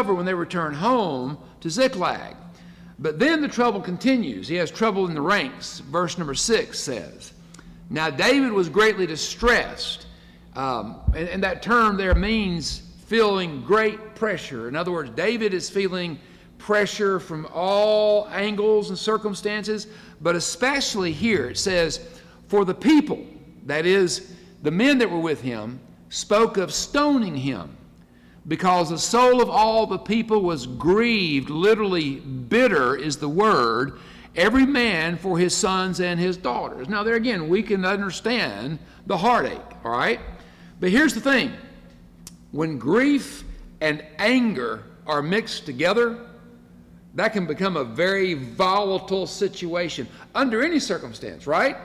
when they return home to Ziklag. But then the trouble continues. He has trouble in the ranks. Verse number 6 says, "Now David was greatly distressed." And that term there means feeling great pressure. In other words, David is feeling pressure from all angles and circumstances, but especially here it says, "For the people," that is, the men that were with him, "spoke of stoning him, because the soul of all the people was grieved," literally bitter is the word, "every man for his sons and his daughters." Now there again, we can understand the heartache, all right? But here's the thing. When grief and anger are mixed together, that can become a very volatile situation under any circumstance, right?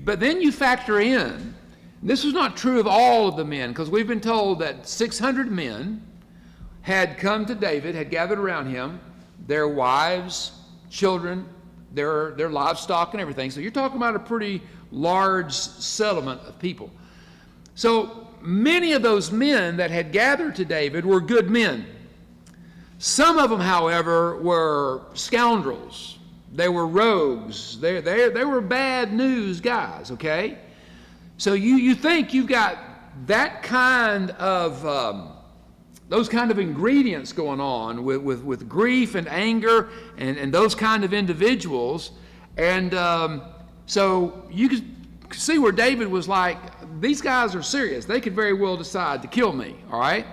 But then you factor in, this was not true of all of the men, because we've been told that 600 men had come to David, had gathered around him, their wives, children, their livestock and everything. So you're talking about a pretty large settlement of people. So many of those men that had gathered to David were good men. Some of them, however, were scoundrels. They were rogues. They were bad news guys, okay? So you think you've got that kind of, those kind of ingredients going on with grief and anger and those kind of individuals. And so you could see where David was like, these guys are serious. They could very well decide to kill me, all right?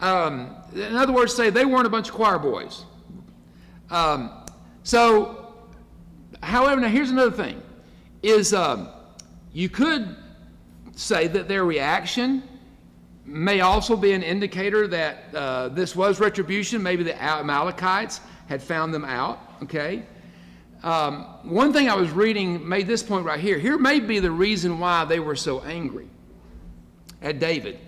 In other words, say they weren't a bunch of choir boys. However, now here's another thing, is you could say that their reaction may also be an indicator that this was retribution. Maybe the Amalekites had found them out, okay? One thing I was reading made this point right here. Here may be the reason why they were so angry at David,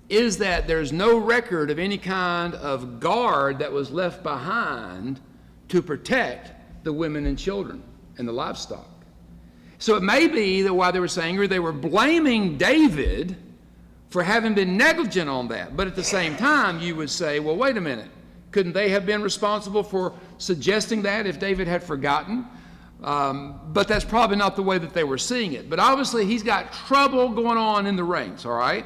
is that there's no record of any kind of guard that was left behind to protect the women and children and the livestock. So it may be that while they were so angry, they were blaming David for having been negligent on that. But at the same time, you would say, well, wait a minute. Couldn't they have been responsible for suggesting that if David had forgotten? But that's probably not the way that they were seeing it. But obviously, he's got trouble going on in the ranks, all right?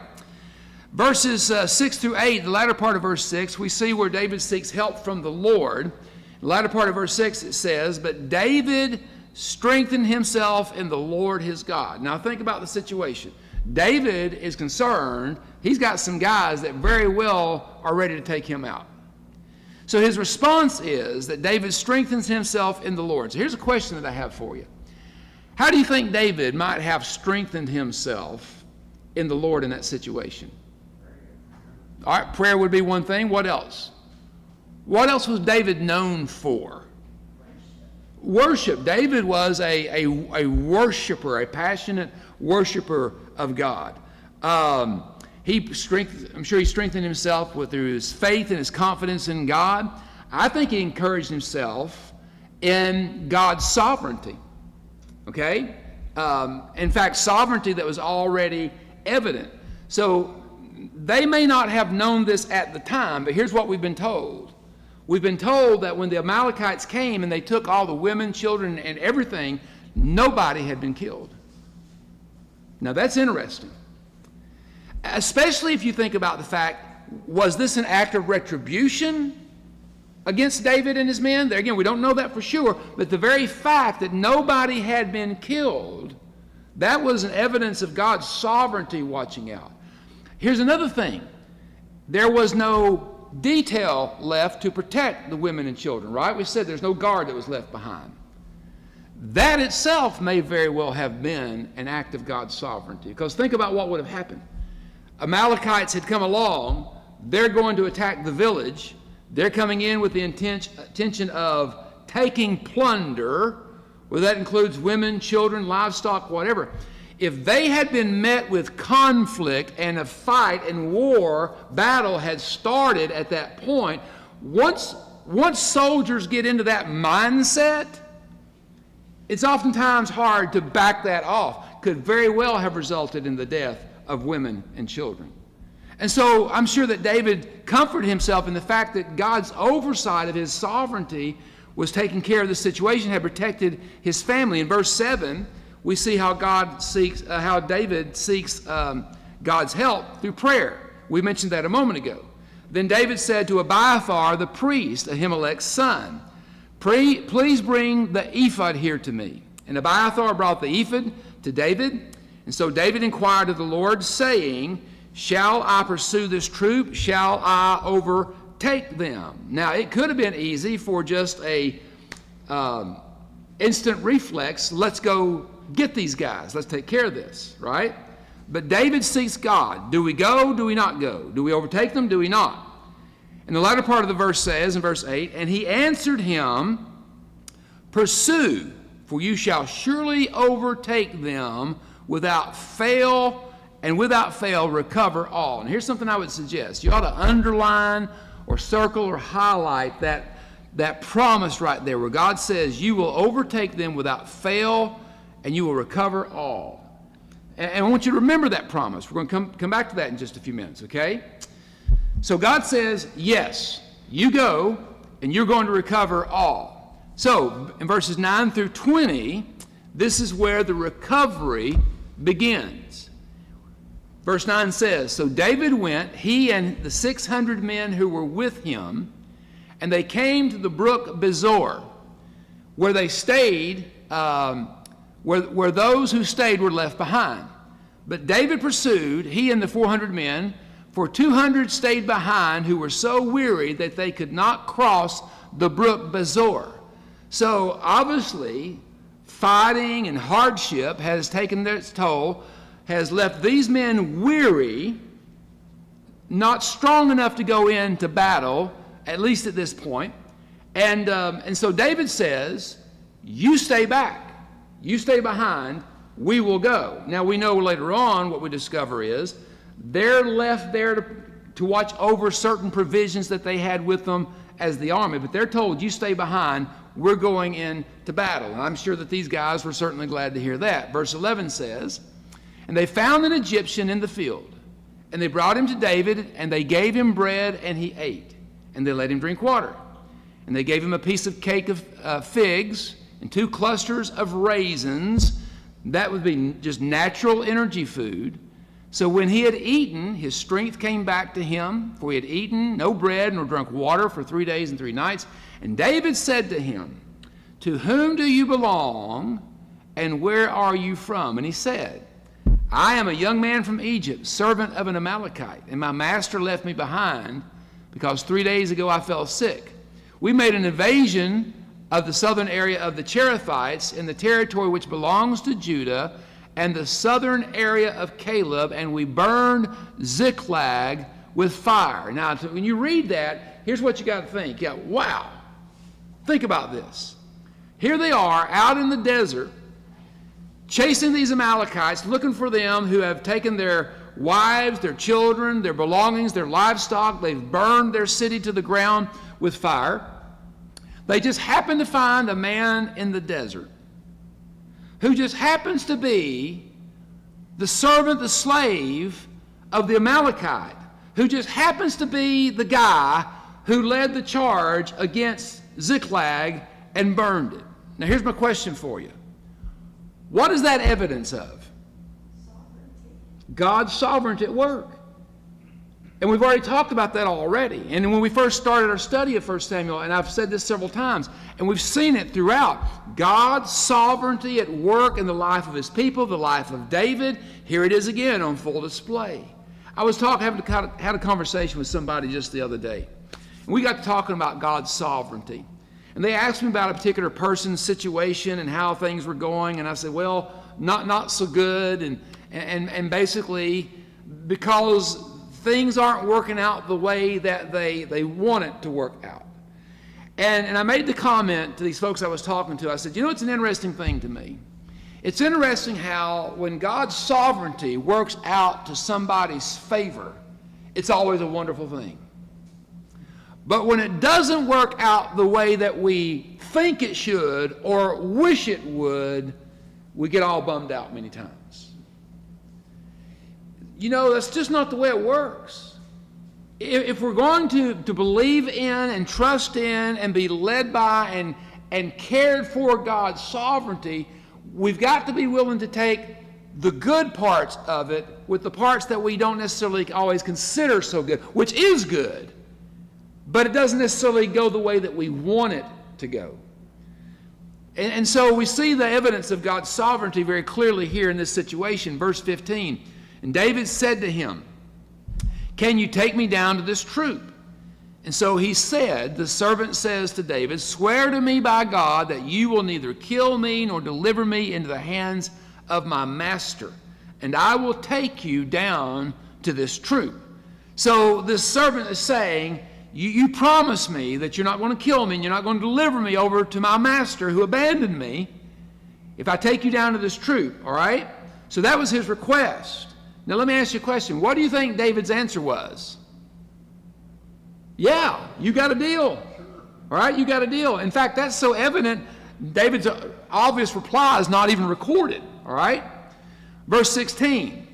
Verses 6 through 8, the latter part of verse 6, we see where David seeks help from the Lord. The latter part of verse 6, it says, "But David strengthened himself in the Lord his God." Now think about the situation. David is concerned. He's got some guys that very well are ready to take him out. So his response is that David strengthens himself in the Lord. So here's a question that I have for you. How do you think David might have strengthened himself in the Lord in that situation? All right, prayer would be one thing. What else? What else was David known for? Worship. David was a worshiper, a passionate worshiper of God. I'm sure he strengthened himself through his faith and his confidence in God. I think he encouraged himself in God's sovereignty. Okay? In fact, sovereignty that was already evident. So they may not have known this at the time, but here's what we've been told. We've been told that when the Amalekites came and they took all the women, children, and everything, nobody had been killed. Now that's interesting. Especially if you think about the fact, was this an act of retribution against David and his men? There again, we don't know that for sure, but the very fact that nobody had been killed, that was an evidence of God's sovereignty watching out. Here's another thing. There was no detail left to protect the women and children, right? We said there's no guard that was left behind. That itself may very well have been an act of God's sovereignty, because think about what would have happened. Amalekites had come along. They're going to attack the village. They're coming in with the intention of taking plunder, whether that includes women, children, livestock, whatever. If they had been met with conflict and a fight and war, battle had started at that point, once soldiers get into that mindset, it's oftentimes hard to back that off. Could very well have resulted in the death of women and children. And so I'm sure that David comforted himself in the fact that God's oversight of his sovereignty was taking care of the situation, had protected his family. In verse 7, we see how David seeks God's help through prayer. We mentioned that a moment ago. Then David said to Abiathar, the priest, Ahimelech's son, please bring the ephod here to me. And Abiathar brought the ephod to David. And so David inquired of the Lord, saying, shall I pursue this troop? Shall I overtake them? Now, it could have been easy for just a instant reflex. Let's go get these guys. Let's take care of this, right? But David seeks God. Do we go? Do we not go? Do we overtake them? Do we not? And the latter part of the verse says, in verse 8, and he answered him, pursue, for you shall surely overtake them without fail, and without fail recover all. And here's something I would suggest. You ought to underline or circle or highlight that promise right there where God says you will overtake them without fail and you will recover all. And I want you to remember that promise. We're going to come back to that in just a few minutes, okay? So God says, yes, you go and you're going to recover all. So in verses 9 through 20, this is where the recovery begins. Verse 9 says, so David went, he and the 600 men who were with him, and they came to the brook Bezor, where they stayed, where those who stayed were left behind. But David pursued, he and the 400 men, for 200 stayed behind who were so weary that they could not cross the brook Bezor. So obviously, fighting and hardship has taken its toll, has left these men weary, not strong enough to go into battle, at least at this point. And so David says, you stay back. You stay behind, we will go. Now we know later on what we discover is they're left there to watch over certain provisions that they had with them as the army, but they're told, you stay behind, we're going into battle. And I'm sure that these guys were certainly glad to hear that. Verse 11 says, and they found an Egyptian in the field, and they brought him to David, and they gave him bread, and he ate, and they let him drink water. And they gave him a piece of cake of figs, and 2 clusters of raisins. That would be just natural energy food. So when he had eaten, his strength came back to him, for he had eaten no bread nor drunk water for 3 days and 3 nights. And David said to him, to whom do you belong, and where are you from? And he said, I am a young man from Egypt, servant of an Amalekite, and my master left me behind because 3 days ago I fell sick. We made an invasion of the southern area of the Cherethites in the territory which belongs to Judah and the southern area of Caleb, and we burned Ziklag with fire. Now, when you read that, here's what you got to think. Yeah, wow. Think about this. Here they are out in the desert, chasing these Amalekites, looking for them who have taken their wives, their children, their belongings, their livestock. They've burned their city to the ground with fire. They just happen to find a man in the desert who just happens to be the servant, the slave of the Amalekite, who just happens to be the guy who led the charge against Ziklag and burned it. Now here's my question for you. What is that evidence of? God's sovereignty at work. And we've already talked about that already. And when we first started our study of 1 Samuel, and I've said this several times, and we've seen it throughout, God's sovereignty at work in the life of his people, the life of David. Here it is again on full display. I was had a conversation with somebody just the other day. And we got to talking about God's sovereignty. And they asked me about a particular person's situation and how things were going. And I said, well, not so good. And basically, because things aren't working out the way that they want it to work out. And I made the comment to these folks I was talking to. I said, it's an interesting thing to me. It's interesting how when God's sovereignty works out to somebody's favor, it's always a wonderful thing. But when it doesn't work out the way that we think it should or wish it would, we get all bummed out many times. That's just not the way it works. if we're going to believe in and trust in and be led by and cared for God's sovereignty, we've got to be willing to take the good parts of it with the parts that we don't necessarily always consider so good, which is good, but it doesn't necessarily go the way that we want it to go. And so we see the evidence of God's sovereignty very clearly here in this situation. Verse 15, and David said to him, can you take me down to this troop? And so he said, the servant says to David, swear to me by God that you will neither kill me nor deliver me into the hands of my master, and I will take you down to this troop. So this servant is saying, you promise me that you're not going to kill me and you're not going to deliver me over to my master who abandoned me if I take you down to this troop, all right? So that was his request. Now let me ask you a question. What do you think David's answer was? Yeah, you got a deal. All right, you got a deal. In fact, that's so evident, David's obvious reply is not even recorded. All right? Verse 16,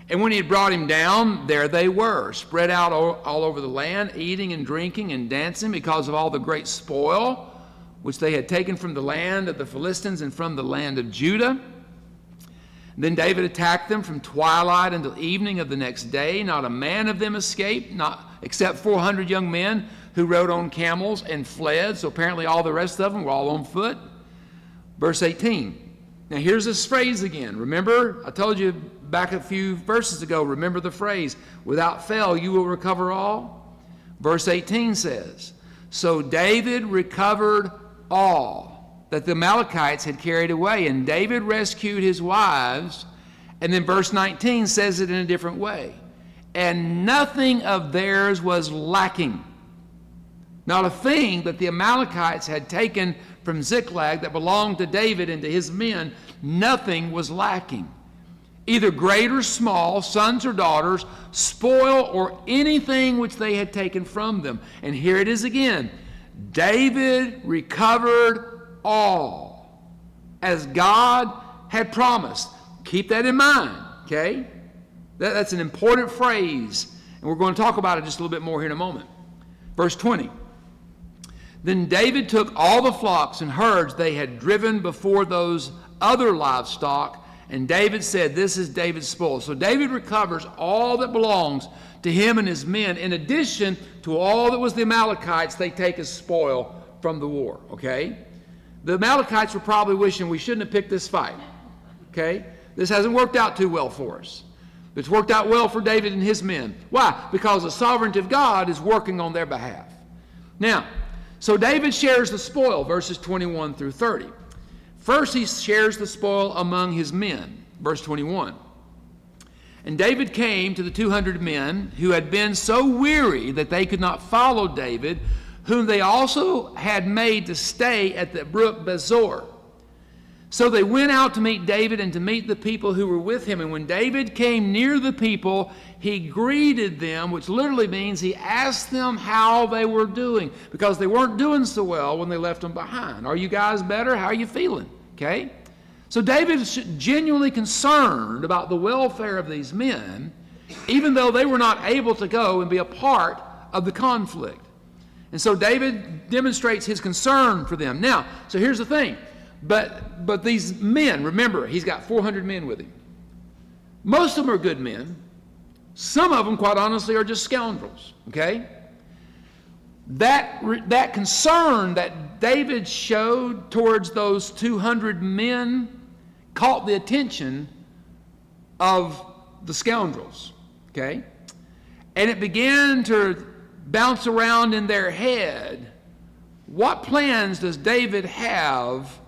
and when he had brought him down, there they were, spread out all over the land, eating and drinking and dancing because of all the great spoil which they had taken from the land of the Philistines and from the land of Judah. Then David attacked them from twilight until evening of the next day. Not a man of them escaped, not except 400 young men who rode on camels and fled. So apparently all the rest of them were all on foot. Verse 18. Now here's this phrase again. Remember, I told you back a few verses ago, remember the phrase, without fail you will recover all. Verse 18 says, so David recovered all that the Amalekites had carried away, and David rescued his wives. And then verse 19 says it in a different way. And nothing of theirs was lacking. Not a thing that the Amalekites had taken from Ziklag that belonged to David and to his men, nothing was lacking. Either great or small, sons or daughters, spoil or anything which they had taken from them. And here it is again. David recovered all, as God had promised. Keep that in mind, okay? That's an important phrase, and we're going to talk about it just a little bit more here in a moment. Verse 20. Then David took all the flocks and herds they had driven before those other livestock, and David said, this is David's spoil. So David recovers all that belongs to him and his men, in addition to all that was the Amalekites they take as spoil from the war, okay? The Amalekites were probably wishing we shouldn't have picked this fight, okay? This hasn't worked out too well for us. But it's worked out well for David and his men. Why? Because the sovereignty of God is working on their behalf. Now, so David shares the spoil, verses 21 through 30. First, he shares the spoil among his men, verse 21. And David came to the 200 men who had been so weary that they could not follow David, whom they also had made to stay at the brook Bezor. So they went out to meet David and to meet the people who were with him. And when David came near the people, he greeted them, which literally means he asked them how they were doing, because they weren't doing so well when they left them behind. Are you guys better? How are you feeling? Okay? So David is genuinely concerned about the welfare of these men, even though they were not able to go and be a part of the conflict. And so David demonstrates his concern for them. Now, so here's the thing. But these men, remember, he's got 400 men with him. Most of them are good men. Some of them, quite honestly, are just scoundrels, okay? That concern that David showed towards those 200 men caught the attention of the scoundrels, okay? And it began to bounce around in their head. What plans does David have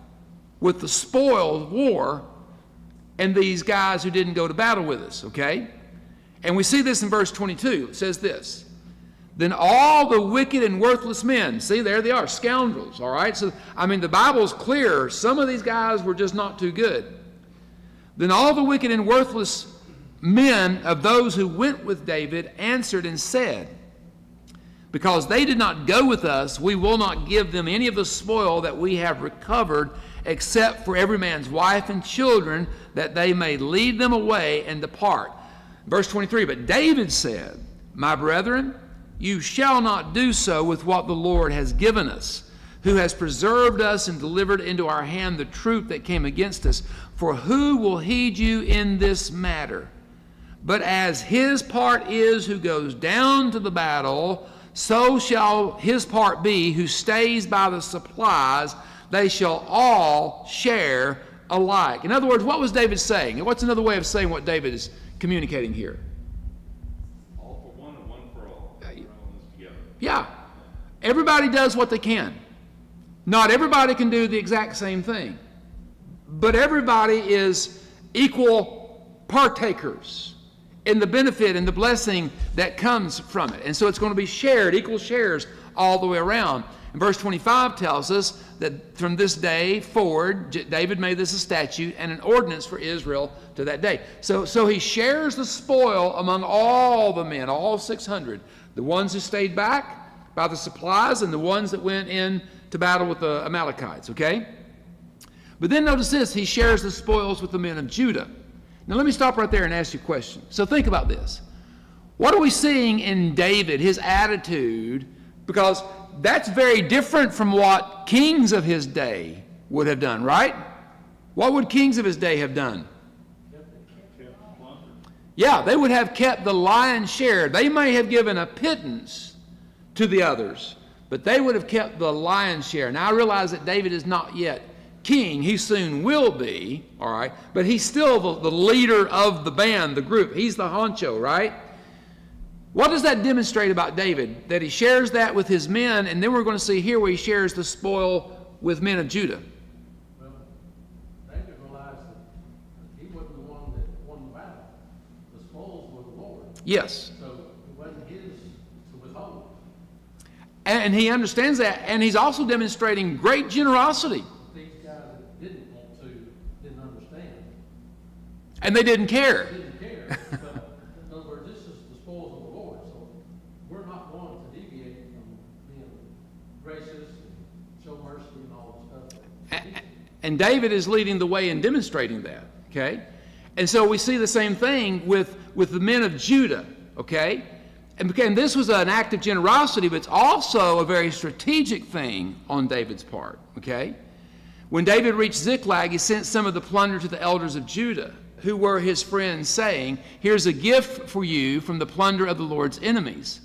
with the spoil of war and these guys who didn't go to battle with us, okay? And we see this in verse 22. It says this, then all the wicked and worthless men, see, there they are, scoundrels, all right? So, I mean, the Bible's clear. Some of these guys were just not too good. Then all the wicked and worthless men of those who went with David answered and said, because they did not go with us, we will not give them any of the spoil that we have recovered, except for every man's wife and children, that they may lead them away and depart. Verse 23, but David said, my brethren, you shall not do so with what the Lord has given us, who has preserved us and delivered into our hand the troop that came against us. For who will heed you in this matter? But as his part is who goes down to the battle, so shall his part be who stays by the supplies. They shall all share alike. In other words, what was David saying? And what's another way of saying what David is communicating here? All for one and one for all. We're all in this together. Yeah. Everybody does what they can. Not everybody can do the exact same thing. But everybody is equal partakers in the benefit and the blessing that comes from it. And so it's going to be shared, equal shares all the way around. And verse 25 tells us that from this day forward, David made this a statute and an ordinance for Israel to that day. So he shares the spoil among all the men, all 600. The ones who stayed back by the supplies and the ones that went in to battle with the Amalekites, okay? But then notice this, he shares the spoils with the men of Judah. Now let me stop right there and ask you a question. So think about this. What are we seeing in David, his attitude? Because that's very different from what kings of his day would have done, right? What would kings of his day have done? Yeah, they would have kept the lion's share. They may have given a pittance to the others, but they would have kept the lion's share. Now I realize that David is not yet king. He soon will be, all right? But he's still the leader of the band, the group. He's the honcho, right? What does that demonstrate about David? That he shares that with his men, and then we're going to see here where he shares the spoil with men of Judah. Well, David realized that he wasn't the one that won the battle. The spoils were the Lord. Yes. So it wasn't his to withhold. And he understands that, and he's also demonstrating great generosity. These guys that didn't want to didn't understand. And they didn't care. Didn't care. But in other words, this is the spoils of the Lord. So we're not going to deviate from being gracious and show mercy and all the stuff. And David is leading the way in demonstrating that, okay? And so we see the same thing with the men of Judah, okay? And this was an act of generosity, but it's also a very strategic thing on David's part, okay? When David reached Ziklag, he sent some of the plunder to the elders of Judah, who were his friends, saying, here's a gift for you from the plunder of the Lord's enemies.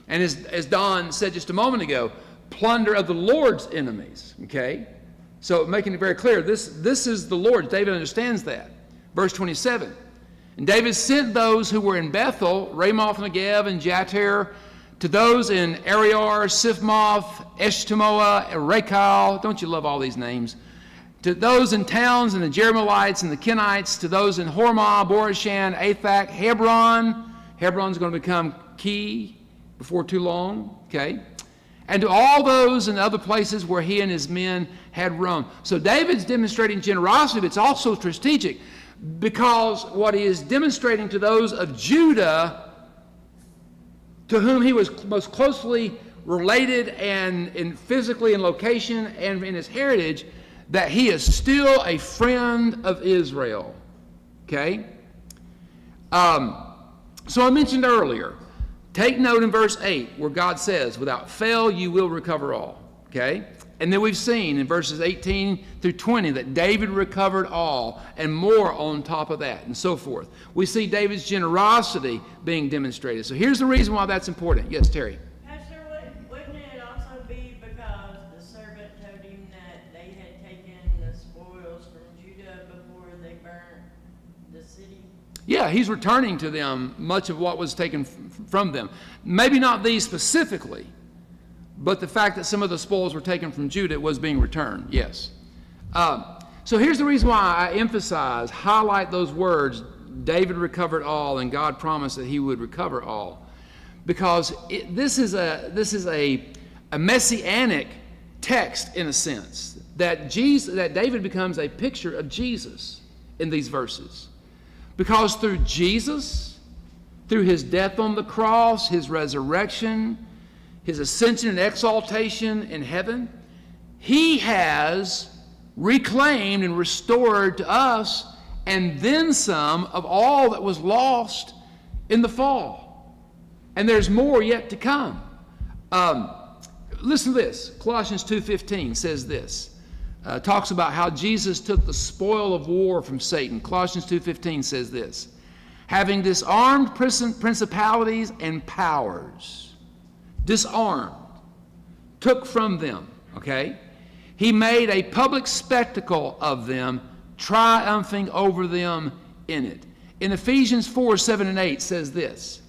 And as Don said just a moment ago, plunder of the Lord's enemies, okay? So making it very clear, this is the Lord. David understands that. Verse 27, and David sent those who were in Bethel, Ramoth Negev and Jatir, to those in Ariar, Sifmoth, Eshtemoa, Rekal. Don't you love all these names? To those in towns and the Jerahmeelites and the Kenites, to those in Hormah, Borishan, Athak, Hebron. Hebron's going to become key before too long, okay? And to all those in other places where he and his men had roamed. So David's demonstrating generosity, but it's also strategic, because what he is demonstrating to those of Judah, to whom he was most closely related and in physically in location and in his heritage, that he is still a friend of Israel. Okay? So I mentioned earlier, take note in verse 8 where God says, without fail you will recover all. Okay? And then we've seen in verses 18 through 20 that David recovered all and more on top of that and so forth. We see David's generosity being demonstrated. So here's the reason why that's important. Yes, Terry. Pastor, wouldn't it also be because the servant told him that they had taken the spoils from Judah before they burned the city? Yeah, he's returning to them much of what was taken from them. Maybe not these specifically, but the fact that some of the spoils were taken from Judah was being returned, yes. So here's the reason why I highlight those words, David recovered all and God promised that he would recover all. Because this is a messianic text in a sense, that David becomes a picture of Jesus in these verses. Because through Jesus, through his death on the cross, his resurrection, his ascension and exaltation in heaven, he has reclaimed and restored to us and then some of all that was lost in the fall. And there's more yet to come. Listen to this. Colossians 2:15 says this. Talks about how Jesus took the spoil of war from Satan. Colossians 2:15 says this. Having disarmed principalities and powers, disarmed, took from them, okay? He made a public spectacle of them, triumphing over them in it. In Ephesians 4:7 and 8 says this.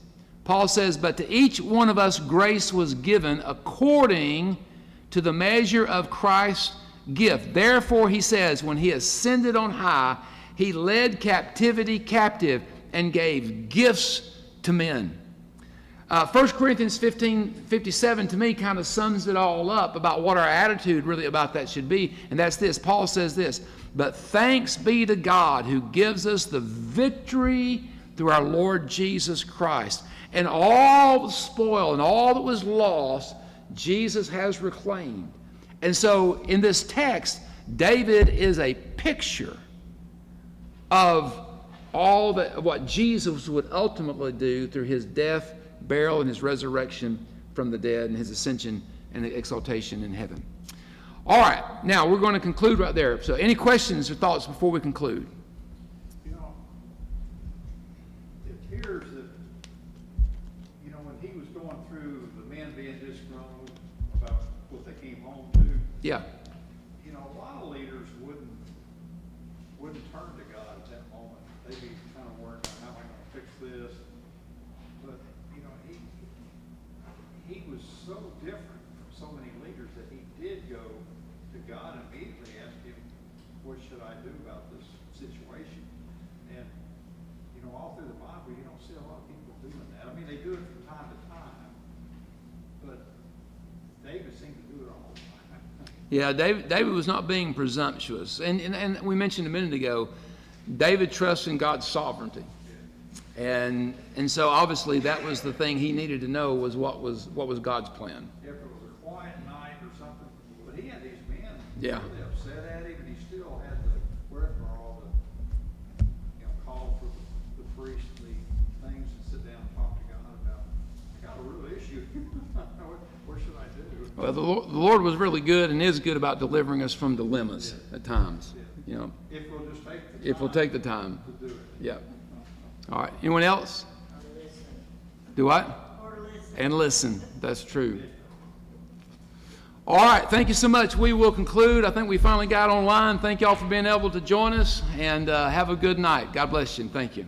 Paul says, but to each one of us grace was given according to the measure of Christ's gift. Therefore, he says, when he ascended on high, he led captivity captive and gave gifts to men. 1 Corinthians 15:57 to me kind of sums it all up about what our attitude really about that should be. And that's this. Paul says this, but thanks be to God who gives us the victory through our Lord Jesus Christ. And all the spoil and all that was lost, Jesus has reclaimed. And so in this text, David is a picture of all that what Jesus would ultimately do through his death, burial, and his resurrection from the dead, and his ascension and exaltation in heaven. All right, now we're going to conclude right there. So any questions or thoughts before we conclude? You know, it appears that, you know, when he was going through the men being disgruntled about what they came home to, Yeah. you know, a lot of leaders wouldn't turn to God at that moment. They'd be kind of worried about how am I going to fix this. But, you know, he was so different from so many leaders that he did go to God and immediately ask him, what should I do about this situation? And, you know, all through the Bible, you don't see a lot of people doing that. I mean, they do it from time to time, but David seemed to do it all the time. Yeah, David was not being presumptuous. And we mentioned a minute ago, David trusts in God's sovereignty. And so obviously that was the thing he needed to know was what was God's plan. If it was a quiet night or something, but he had these men Yeah. really upset at him, and he still had the wherewithal to, you know, call for the priestly things and sit down and talk to God about, I got a real issue. What should I do? Well, the Lord was really good and is good about delivering us from dilemmas at times. You know, If we'll just take the time. if we'll take the time. To do it. Yeah. All right. Anyone else? Or listen. Do what? Or listen. And listen. That's true. All right. Thank you so much. We will conclude. I think we finally got online. Thank y'all for being able to join us, and have a good night. God bless you, and thank you.